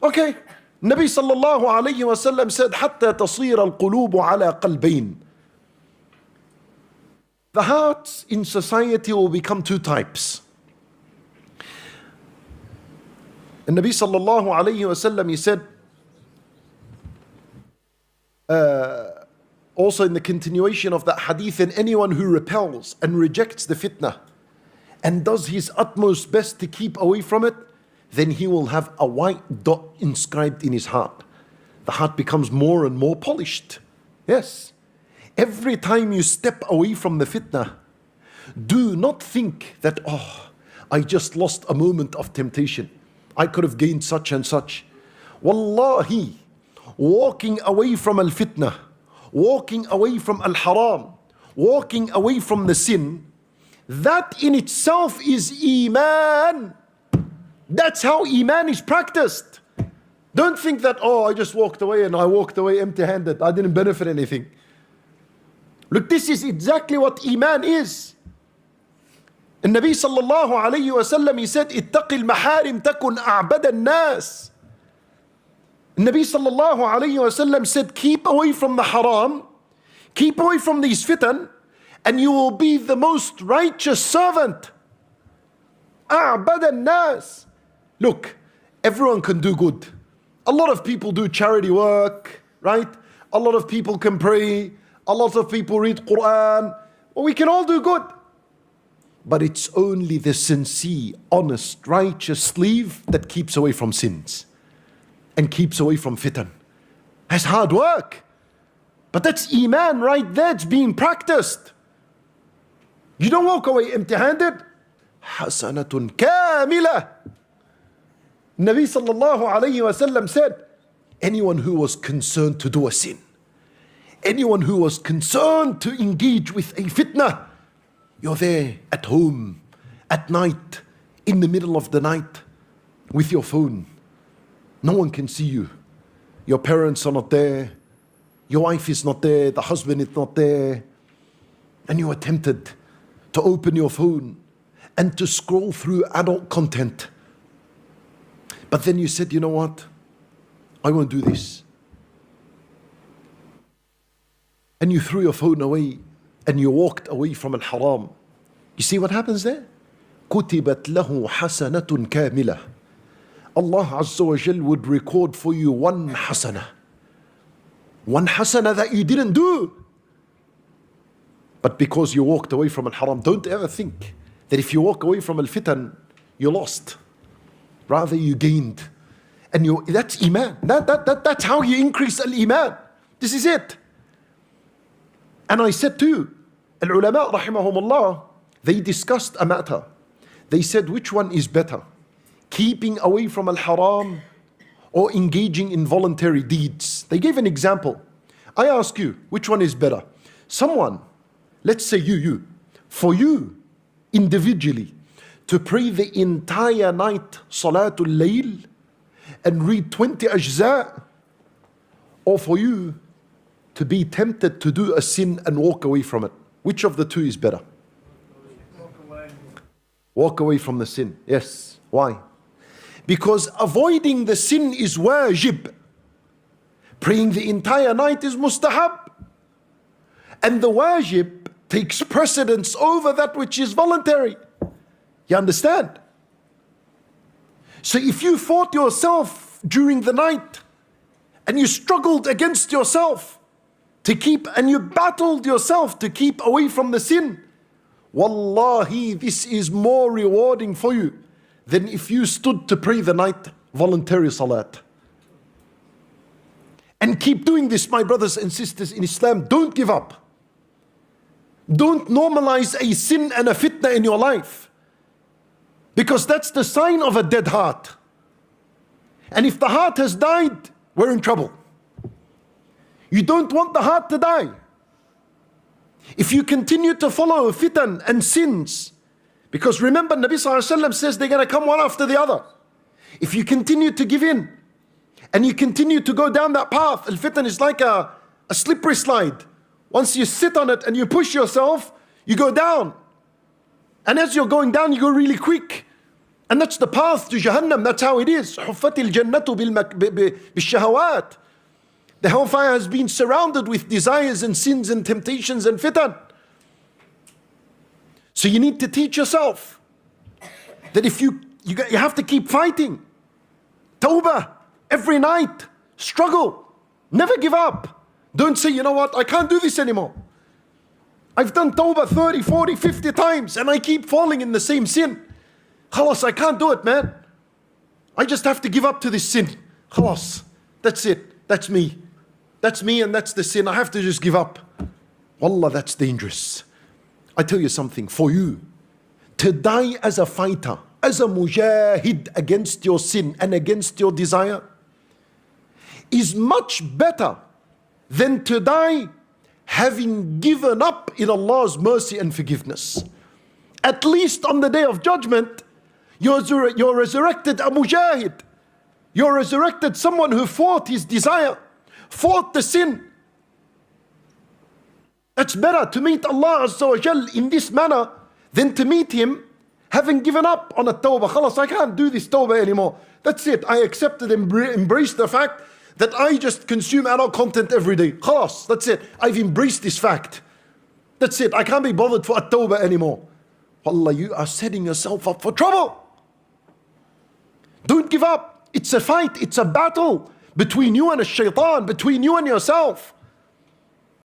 Okay. Nabi sallallahu alayhi wa sallam said, حَتَّى تَصِيرَ الْقُلُوبُ عَلَى قَلْبَيْنِ. The hearts in society will become two types. And Nabi sallallahu alayhi wa sallam, he said, also in the continuation of that hadith, and anyone who repels and rejects the fitnah and does his utmost best to keep away from it, then he will have a white dot inscribed in his heart. The heart becomes more and more polished. Yes. Every time you step away from the fitnah, do not think that, oh, I just lost a moment of temptation. I could have gained such and such. Wallahi, walking away from al-fitnah, walking away from al-haram, walking away from the sin, that in itself is iman. That's how iman is practiced. Don't think that, oh, I just walked away and I walked away empty-handed. I didn't benefit anything. Look, this is exactly what iman is. And Nabi sallallahu alayhi wa sallam, he said, اتق المحارم تكن أعبد الناس. Nabi sallallahu alayhi wa sallam said, keep away from the haram, keep away from these fitan, and you will be the most righteous servant. أعبد الناس. Look, everyone can do good. A lot of people do charity work, right? A lot of people can pray. A lot of people read Quran. Well, we can all do good. But it's only the sincere, honest, righteous slave that keeps away from sins and keeps away from fitan. That's hard work. But that's iman right there. It's being practiced. You don't walk away empty-handed. Hasanatun kamila. Nabi sallallahu alayhi wa sallam said, anyone who was concerned to do a sin, anyone who was concerned to engage with a fitnah, you're there at home, at night, in the middle of the night, with your phone. No one can see you. Your parents are not there. Your wife is not there. The husband is not there. And you are tempted to open your phone and to scroll through adult content. But then you said, you know what? I won't do this. And you threw your phone away and you walked away from al-haram. You see what happens there? كُتِبَتْ لَهُ حَسَنَةٌ كَامِلَةٌ. Allah Azza wa Jal would record for you one hasanah. One hasanah that you didn't do. But because you walked away from al-haram, don't ever think that if you walk away from al-fitan, you lost. Rather you gained. And that's iman. That's how you increase al-iman. This is it. And I said too, al-ulama rahimahumullah, they discussed a matter. They said, which one is better? Keeping away from al-haram or engaging in voluntary deeds? They gave an example. I ask you, which one is better? Someone, let's say you, for you individually, to pray the entire night Salatul Layl and read 20 ajza, or for you to be tempted to do a sin and walk away from it. Which of the two is better? Walk away from the sin. Yes. Why? Because avoiding the sin is wajib. Praying the entire night is mustahab. And the wajib takes precedence over that which is voluntary. You understand? So if you fought yourself during the night and you struggled against yourself to keep, and you battled yourself to keep away from the sin, wallahi, this is more rewarding for you than if you stood to pray the night voluntary salat. And keep doing this, my brothers and sisters in Islam. Don't give up. Don't normalize a sin and a fitna in your life, because that's the sign of a dead heart. And if the heart has died, we're in trouble. You don't want the heart to die. If you continue to follow fitan and sins, because remember Nabi sallallahu alaihi wasallam says they're going to come one after the other. If you continue to give in and you continue to go down that path, al-fitan is like a slippery slide. Once you sit on it and you push yourself, you go down. And as you're going down, you go really quick. And that's the path to Jahannam. That's how it is. حُفَّتِ الْجَنَّةُ بِالشَّهَوَاتِ. The hellfire has been surrounded with desires and sins and temptations and fitan. So you need to teach yourself that if you have to keep fighting. Tawbah every night. Struggle. Never give up. Don't say, you know what, I can't do this anymore. I've done tawbah 30, 40, 50 times and I keep falling in the same sin. Khalas, I can't do it, man. I just have to give up to this sin. Khalas, that's it. That's me. That's me and that's the sin. I have to just give up. Wallah, that's dangerous. I tell you something, for you to die as a fighter, as a mujahid against your sin and against your desire is much better than to die having given up in Allah's mercy and forgiveness. At least on the day of judgment, you're resurrected a mujahid. You're resurrected someone who fought his desire, fought the sin. It's better to meet Allah Azza wa Jal in this manner than to meet Him having given up on a tawbah. Khalas, I can't do this tawbah anymore. That's it. I accepted and embraced the fact that I just consume adult content every day. Khalas, that's it. I've embraced this fact. That's it. I can't be bothered for a tawbah anymore. Wallah, you are setting yourself up for trouble. Don't give up. It's a fight. It's a battle between you and a shaitan, between you and yourself.